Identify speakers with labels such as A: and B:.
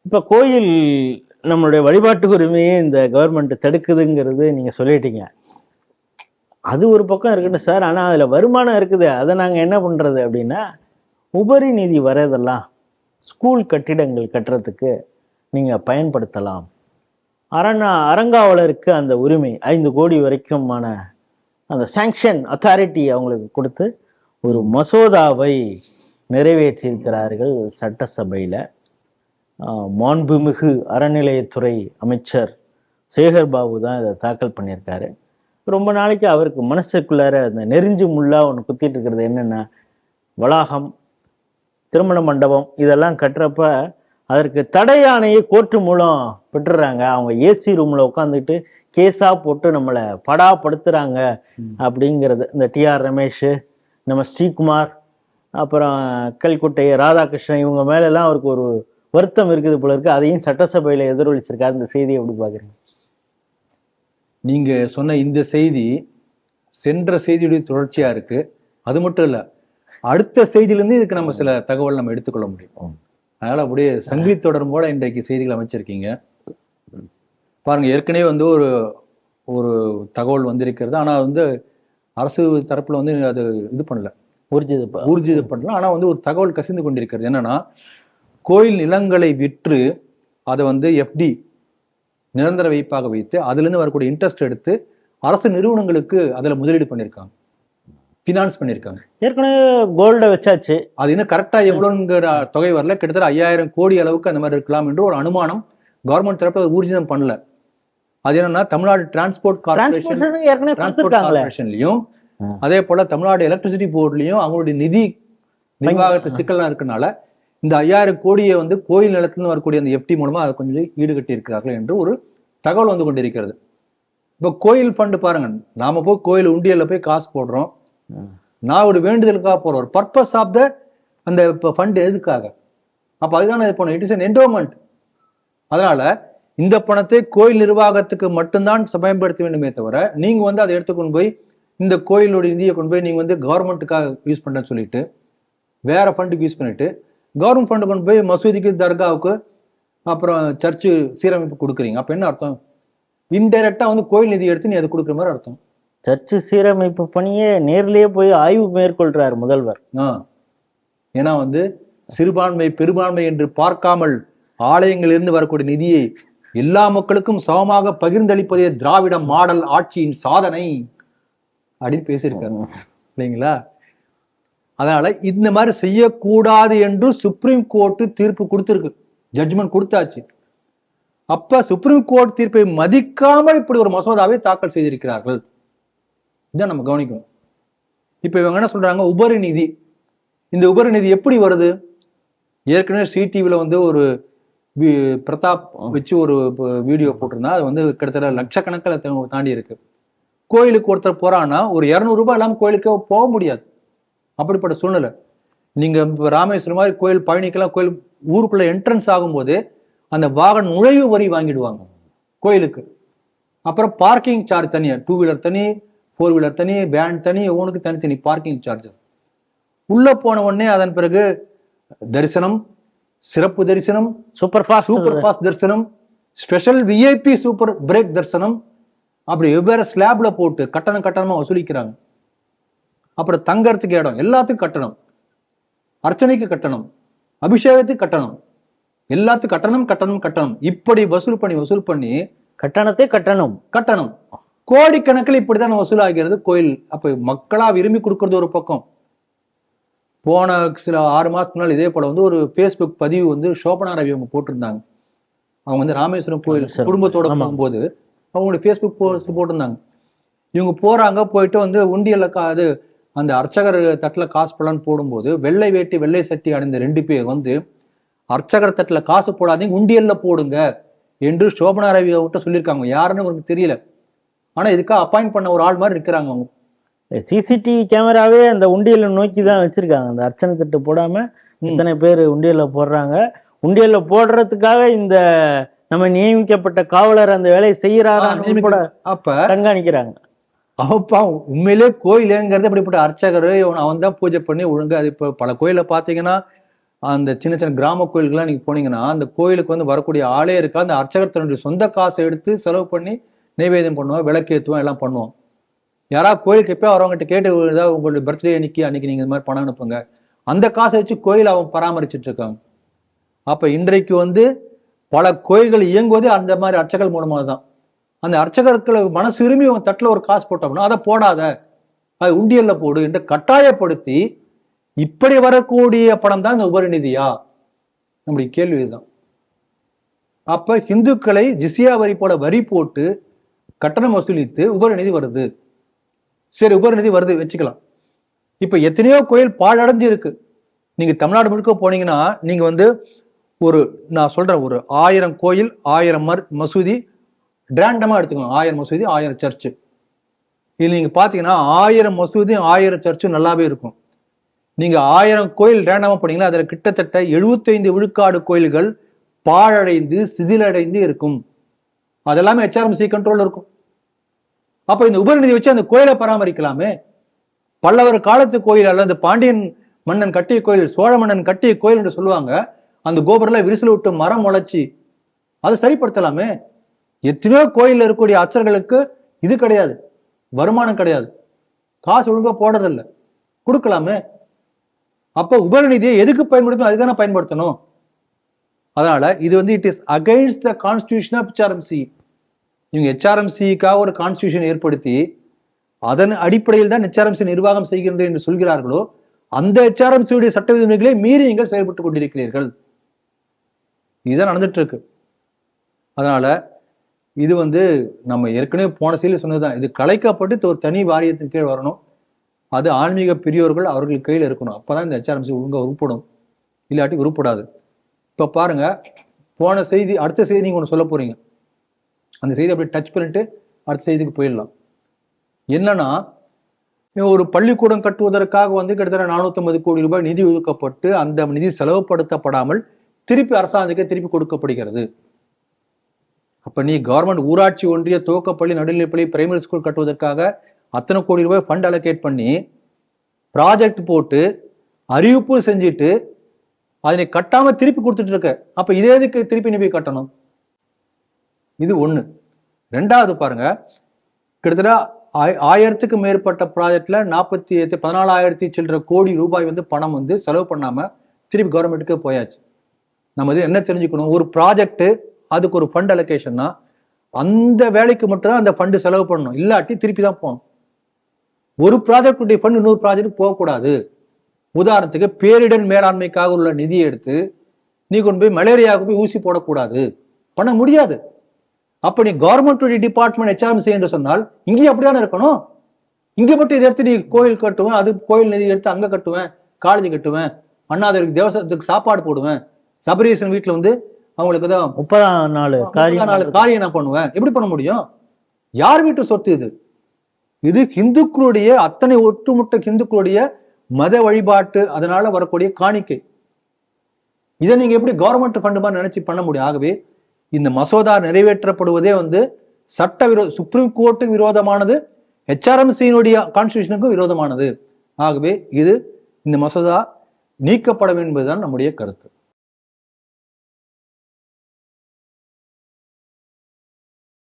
A: இப்ப கோயில் நம்மளுடைய வழிபாட்டு உரிமையை இந்த கவர்மெண்ட் தடுக்குதுங்கிறது நீங்க சொல்லிட்டீங்க. அது ஒரு பக்கம் இருக்கட்டும் சார். ஆனா அதுல வருமானம் இருக்குது. அதை நாங்க என்ன பண்றது அப்படின்னா, உபரி நிதி வரதெல்லாம் ஸ்கூல் கட்டிடங்கள் கட்டுறதுக்கு நீங்க பயன்படுத்தலாம். அறங்காவலருக்கு அந்த உரிமை 5 கோடி வரைக்குமான அந்த சாங்ஷன் அத்தாரிட்டி அவங்களுக்கு கொடுத்து ஒரு மசோதாவை நிறைவேற்றியிருக்கிறார்கள் சட்டசபையில. மாண்புமிகு அறநிலையத்துறை அமைச்சர் சேகர் பாபு தான் இதை தாக்கல் பண்ணியிருக்காரு. ரொம்ப நாளைக்கு அவருக்கு மனசுக்குள்ளார அந்த நெறிஞ்சு முள்ளா ஒன்று குத்திட்டு இருக்கிறது என்னன்னா, வளாகம், திருமண மண்டபம் இதெல்லாம் கட்டுறப்ப அதற்கு தடை ஆணையை கோர்ட்டு மூலம் பெற்றுறாங்க. அவங்க ஏசி ரூம்ல உட்காந்துட்டு கேஸா போட்டு நம்மளை படாப்படுத்துறாங்க அப்படிங்கிறது. இந்த டிஆர் ரமேஷ், நம்ம ஸ்ரீகுமார், அப்புறம் கல்குட்டை ராதாகிருஷ்ணன் இவங்க மேலெல்லாம் அவருக்கு ஒரு வருத்தம் இருக்குது போல இருக்கு. அதையும் சட்டசபையில எதிரொலிச்சிருக்காரு. இந்த செய்தியை எப்படி பாக்குறீங்க?
B: நீங்க சொன்ன இந்த செய்தி சென்ற செய்தியுடைய தொடர்ச்சியா இருக்கு. அது மட்டும் இல்ல, அடுத்த செய்தியிலிருந்து இதுக்கு நம்ம சில தகவல் நம்ம எடுத்துக்கொள்ள முடியும். அதனால அப்படியே சங்கிலி தொடரும் போல இன்றைக்கு செய்திகள் அமைச்சிருக்கீங்க பாருங்க. ஏற்கனவே வந்து ஒரு ஒரு தகவல் வந்திருக்கிறது. ஆனா வந்து அரசு தரப்புல வந்து அது இது பண்ணல, ஊர்ஜிதம் பண்ணல. ஆனா வந்து ஒரு தகவல் கசிந்து கொண்டிருக்கிறது. என்னன்னா, கோயில் நிலங்களை விற்று அதை வந்து எஃப்டி நிரந்தர வைப்பாக வைத்து அதுல இருந்து வரக்கூடிய இன்ட்ரெஸ்ட் எடுத்து அரசு நிறுவனங்களுக்கு அதுல முதலீடு பண்ணிருக்காங்க, பினான்ஸ் பண்ணிருக்காங்க.
A: ஏற்கனவே கோல்ட வச்சாச்சு.
B: அது இன்னும் கரெக்டா எவ்வளவுங்கிற தொகை வரல. கிட்டத்தட்ட 5000 கோடி அளவுக்கு அந்த மாதிரி இருக்கலாம் என்று ஒரு அனுமானம். கவர்மெண்ட் தரப்புல ஊர்ஜிதம் பண்ணல. அது என்னன்னா, தமிழ்நாடு டிரான்ஸ்போர்ட் கார்பரேஷன்லயும் அதே போல தமிழ்நாடு எலக்ட்ரிசிட்டி போர்ட்லயும் அவங்களுடைய நிதி நிர்வாகத்தை சிக்கல்லாம் இருக்கனால இந்த 5000 கோடியை வந்து கோயில் நிலத்திலிருந்து வரக்கூடிய அந்த எஃப்டி மூலமா அதை கொஞ்சம் ஈடுகட்டி இருக்கிறார்கள் என்று ஒரு தகவல் வந்து கொண்டிருக்கிறது. இப்ப கோயில் ஃபண்டு பாருங்க, நாம போய் கோயில் உண்டியல்ல போய் காசு போடுறோம். நான் ஒரு வேண்டுதலுக்காக போறோம். ஒரு பர்பஸ் ஆஃப் த அந்த ஃபண்ட் எதுக்காக? அப்ப அதுதானே இது பண்ணணும். It is an endowment. அதனால இந்த பணத்தை கோயில் நிர்வாகத்துக்கு மட்டும்தான் பயன்படுத்த வேண்டுமே தவிர, நீங்க வந்து அதை எடுத்துக்கொண்டு போய் இந்த கோயிலுடைய நிதியை கொண்டு போய் நீங்க வந்து கவர்மெண்ட்டுக்காக யூஸ் பண்றேன்னு சொல்லிட்டு வேற ஃபண்டுக்கு யூஸ் பண்ணிட்டு கவர்மெண்ட் ஃபண்டு கொண்டு போய் மசூதிக்கு, தர்காவுக்கு, அப்புறம் சர்ச்சு சீரமைப்பு கொடுக்குறீங்க. அப்ப என்ன அர்த்தம்? இன்டைரக்டா வந்து கோயில் நிதி எடுத்து நீ அதை கொடுக்குற மாதிரி அர்த்தம்.
A: சர்ச்சு சீரமைப்பு பணியே நேர்லயே போய் ஆய்வு மேற்கொள்றார் முதல்வர்.
B: ஏன்னா வந்து சிறுபான்மை பெரும்பான்மை என்று பார்க்காமல் ஆலயங்கள் இருந்து வரக்கூடிய நிதியை எல்லா மக்களுக்கும் சமமாக பகிர்ந்தளிப்பதே திராவிட மாடல் ஆட்சியின் சாதனை அப்படின்னு பேசியிருக்காரு இல்லைங்களா? அதனால இந்த மாதிரி செய்யக்கூடாது என்று சுப்ரீம் கோர்ட் தீர்ப்பு கொடுத்திருக்கு, ஜட்ஜ்மெண்ட் கொடுத்தாச்சு. அப்ப சுப்ரீம் கோர்ட் தீர்ப்பை மதிக்காமல் இப்படி ஒரு மசோதாவை தாக்கல் செய்திருக்கிறார்கள். இதான் நம்ம கவனிக்கணும். இப்ப இவங்க என்ன சொல்றாங்க, உபரி நிதி. இந்த உபரி நிதி எப்படி வருது? ஏற்கனவே சிடிவில வந்து ஒரு பிரதாப் வச்சு ஒரு வீடியோ போட்டிருந்தா அது வந்து கிட்டத்தட்ட லட்சக்கணக்கில் தாண்டி இருக்கு. கோயிலுக்கு ஒருத்தர் போறான்னா ஒரு 200 ரூபாய் இல்லாம கோயிலுக்கு போக முடியாது. அப்படிப்பட்ட சூழ்நிலை. நீங்க ராமேஸ்வரம் மாதிரி கோயில், பழனிக்கெல்லாம் கோயில் ஊருக்குள்ள என்ட்ரன்ஸ் ஆகும்போது அந்த வாகன நுழைவு வரி வாங்கிடுவாங்க கோயிலுக்கு. அப்புறம் பார்க்கிங் சார்ஜ் தனியா, 2 வீலர் தனி, 4 வீலர் தனி, வேன் தனி, ஒவ்வொன்றுக்கு தனித்தனி பார்க்கிங் சார்ஜஸ். உள்ள போன உடனே அதன் பிறகு தரிசனம், சிறப்பு தரிசனம், சூப்பர் ஃபாஸ்ட் தரிசனம், ஸ்பெஷல் விஐபி சூப்பர் பிரேக் தரிசனம், அப்படி வெவ்வேறு ஸ்லாப்ல போட்டு கட்டணமா வசூலிக்கிறாங்க. அப்புறம் தங்கறதுக்கு இடம், எல்லாத்துக்கும் கட்டணம், அர்ச்சனைக்கு கட்டணம், அபிஷேகத்துக்கு கட்டணம், எல்லாத்துக்கும் கட்டணம். இப்படி வசூல் பண்ணி கட்டணம் கோடிக்கணக்கில் இப்படிதான் வசூல் ஆகிறது கோயில். அப்ப மக்களா விரும்பி கொடுக்கறது ஒரு பக்கம். போன சில 6 மாசத்துக்கு முன்னாள் இதே போல வந்து ஒரு ஃபேஸ்புக் பதிவு வந்து சோபனா ரவி அவங்க போட்டிருந்தாங்க. அவங்க வந்து ராமேஸ்வரம் கோயில் குடும்பத்தோட போகும்போது அவங்களுடைய ஃபேஸ்புக் போஸ்ட் போட்டிருந்தாங்க. இவங்க போறாங்க, போயிட்டு வந்து உண்டியல்ல அது அந்த அர்ச்சகர் தட்டுல காசு போடலான்னு போடும்போது வெள்ளை வேட்டி வெள்ளை சட்டி அடைந்த 2 பேர் வந்து அர்ச்சகர் தட்டுல காசு போடாதீங்க, உண்டியல்ல போடுங்க என்று சோபனா ரவி அவர்கிட்ட சொல்லியிருக்காங்க. யாருன்னு அவங்களுக்கு தெரியல. ஆனா இதுக்காக அப்பாயிண்ட் பண்ண ஒரு ஆள் மாதிரி இருக்கிறாங்க. அவங்க
A: சிசிடிவி கேமராவே அந்த உண்டியலை நோக்கி தான் வச்சிருக்காங்க. அந்த அர்ச்சனை தட்டு போடாம இத்தனை பேர் உண்டியல்ல போடுறாங்க. உண்டியல்ல போடுறதுக்காக இந்த நம்ம நியமிக்கப்பட்ட காவலர் அந்த வேலையை செய்யறாரு கூட அப்ப கண்காணிக்கிறாங்க.
B: அப்பா உண்மையிலே கோயிலுங்கிறது அப்படிப்பட்ட அர்ச்சகர் அவன் தான் பூஜை பண்ணி ஒழுங்கு. அது இப்போ பல கோயில பாத்தீங்கன்னா அந்த சின்ன சின்ன கிராம கோயிலுக்குலாம் நீங்க போனீங்கன்னா அந்த கோயிலுக்கு வந்து வரக்கூடிய ஆளே இருக்கா, அந்த அர்ச்சகர் தன்னுடைய சொந்த காசை எடுத்து செலவு பண்ணி நைவேத்தியம் பண்ணுவோம், விளக்கேற்றுவோம், எல்லாம் பண்ணுவோம். யாராவது கோயிலுக்கு எப்போ வரவங்ககிட்ட கேட்டு ஏதாவது உங்களுடைய பர்த்டே அன்னைக்கு நீங்க இந்த மாதிரி பணம் அனுப்புங்க, அந்த காசை வச்சு கோயில் அவன் பராமரிச்சுட்டு இருக்காங்க. அப்ப இன்றைக்கு வந்து பல கோயில்கள் இயங்குவதே அந்த மாதிரி அர்ச்சகர்கள் மூலமாக தான். அந்த அர்ச்சகர்களை மனசு விரும்பி உங்க தட்டுல ஒரு காசு போட்டோம்னா அதை போடாத, அது உண்டியல்ல போடு என்று கட்டாயப்படுத்தி இப்படி வரக்கூடிய பணம் தான் இந்த உபரிநிதியா? நம்முடைய கேள்வி இதுதான். அப்ப இந்துக்களை ஜிசியா வரி போல வரி போட்டு கட்டணம் வசூலித்து உபரிநிதி வருது. சரி, உபரிநிதி வருது வச்சுக்கலாம். இப்ப எத்தனையோ கோயில் பாழடைஞ்சு இருக்கு. நீங்க தமிழ்நாடு முழுக்க போனீங்கன்னா நீங்க வந்து நான் சொல்றேன், ஒரு 1000 கோயில், 1000 மசூதி டிராண்டமா எடுத்துக்கணும். 1000 மசூதி, 1000 சர்ச்சு. இது நீங்க பாத்தீங்கன்னா 1000 மசூதி 1000 சர்ச்சு நல்லாவே இருக்கும். நீங்க 1000 கோயில் ரேண்டமா போனீங்கன்னா அதுல கிட்டத்தட்ட 75 விழுக்காடு கோயில்கள் பாழடைந்து சிதிலடைந்து இருக்கும். அதெல்லாமே HRMC கண்ட்ரோல் இருக்கும். அப்ப இந்த உபரிநிதி வச்சு அந்த கோயிலை பராமரிக்கலாமே. பல்லவர் காலத்து கோயில் அல்லது பாண்டியன் மன்னன் கட்டிய கோயில், சோழ மன்னன் கட்டிய கோயில் என்று சொல்லுவாங்க. அந்த கோபுரம்ல விரிசல் விட்டு மரம் முளைச்சி அதை சரிப்படுத்தலாமே. எத்தனையோ கோயில்ல இருக்கக்கூடிய அர்ச்சகர்களுக்கு இது கிடையாது, வருமானம் கிடையாது, காசு ஒழுங்கா போடுறதில்லை, கொடுக்கலாமே. அப்ப உபரிநிதியை எதுக்கு பயன்படுத்தணும்? அதுதானே பயன்படுத்தணும். அதனால இது வந்து it is against the constitution of HRMC. இவங்க HRMCக்காக ஒரு கான்ஸ்டிடியூஷன் ஏற்படுத்தி அதன் அடிப்படையில் தான் HRMC நிர்வாகம் செய்கிறது என்று சொல்கிறார்களோ, அந்த HRMC சட்ட விதிமுறைகளை மீறி நீங்கள் செயல்பட்டுக் கொண்டிருக்கிறீர்கள். இதுதான் நடந்துட்டு இருக்கு. அதனால இது வந்து நம்ம ஏற்கனவே போன செய்தியில் சொன்னதுதான். இது கலைக்கப்பட்டு ஒரு தனி வாரியத்தின் கீழ் வரணும். அது ஆன்மீக பெரியோர்கள் அவர்கள் கையில் இருக்கணும். அப்பதான் இந்த HRMC ஒழுங்கா உருப்படும், இல்லாட்டி உருப்படாது. இப்ப பாருங்க, போன செய்தி அடுத்த செய்தி நீங்க ஒண்ணு சொல்ல போறீங்க. அந்த செய்தி அப்படியே டச் பண்ணிட்டு அடுத்த செய்திக்கு போயிடலாம். என்னன்னா, ஒரு பள்ளிக்கூடம் கட்டுவதற்காக வந்து கிட்டத்தட்ட 450 கோடி ரூபாய் நிதி ஒதுக்கப்பட்டு அந்த நிதி செலவுப்படுத்தப்படாமல் திருப்பி அரசாங்கத்துக்கு திருப்பி கொடுக்கப்படுகிறது. அப்ப நீ கவர்மெண்ட் ஊராட்சி ஒன்றிய துவக்கப்பள்ளி, நடுநிலைப்பள்ளி, பிரைமரி ஸ்கூல் கட்டுவதற்காக அத்தனை கோடி ரூபாய் ஃபண்ட் அலோகேட் பண்ணி ப்ராஜெக்ட் போட்டு அறிவிப்பு செஞ்சுட்டு அதனை கட்டாம திருப்பி கொடுத்துட்டு இருக்க. அப்ப இதே எதுக்கு திருப்பி நீ போய் கட்டணும்? இது ஒண்ணு. ரெண்டாவது பாருங்க, கிட்டத்தட்ட 1000க்கு மேற்பட்ட ப்ராஜெக்ட்ல 14,000 சில்லற கோடி ரூபாய் வந்து பணம் வந்து செலவு பண்ணாம திருப்பி கவர்மெண்ட்டுக்கு போயாச்சு. நம்ம இது என்ன தெரிஞ்சுக்கணும்? ஒரு ப்ராஜெக்ட் அதுக்கு ஒரு ஃபண்ட் அலோகேஷன்னா அந்த வேலைக்கு மட்டும்தான் அந்த ஃபண்ட் செலவு பண்ணணும், இல்லாட்டி திருப்பி தான் போகணும். ஒரு ப்ராஜெக்டுடைய ஃபண்ட் இன்னொரு ப்ராஜெக்ட் போகக்கூடாது. உதாரணத்துக்கு பேரிடர் மேலாண்மைக்காக உள்ள நிதியை எடுத்து நீ கொண்டு போய் மலேரியாவுக்கு போய் ஊசி போடக்கூடாது, பண்ண முடியாது. அப்ப நீ கவர்மெண்ட் டிபார்ட்மெண்ட் HRMC என்று சொன்னால் இங்கேயும் அப்படிதானே இருக்கணும். இங்க மட்டும் இதை எடுத்து நீ கோயில் கட்டுவேன், அது கோயில் நிதி எடுத்து அங்க கட்டுவேன், காலேஜ் கட்டுவேன், அண்ணாதிரிக்கு தேவசத்துக்கு சாப்பாடு போடுவேன், சபரீசன் வீட்டுல வந்து அவங்களுக்கு தான்
A: 30ஆம் நாள்
B: காரியம் நான் பண்ணுவேன். எப்படி பண்ண முடியும்? யார் வீட்டு சொத்து இது? இது இந்துக்களுடைய, அத்தனை ஒட்டுமொத்த இந்துக்களுடைய மத வழிபாட்டு அதனால வரக்கூடிய காணிக்கை. இதை நீங்க எப்படி கவர்மெண்ட் ஃபண்ட் மாதிரி நினைச்சு பண்ண முடியும்? ஆகவே இந்த மசோதா நிறைவேற்றப்படுவதே வந்து சுப்ரீம் கோர்ட்டுக்கு விரோதமானது, HRMC-யினுடைய கான்ஸ்டிடியூஷனுக்கும் விரோதமானது. ஆகவே இந்த மசோதா நீக்கப்பட வேண்டும் என்பதுதான் நம்முடைய கருத்து.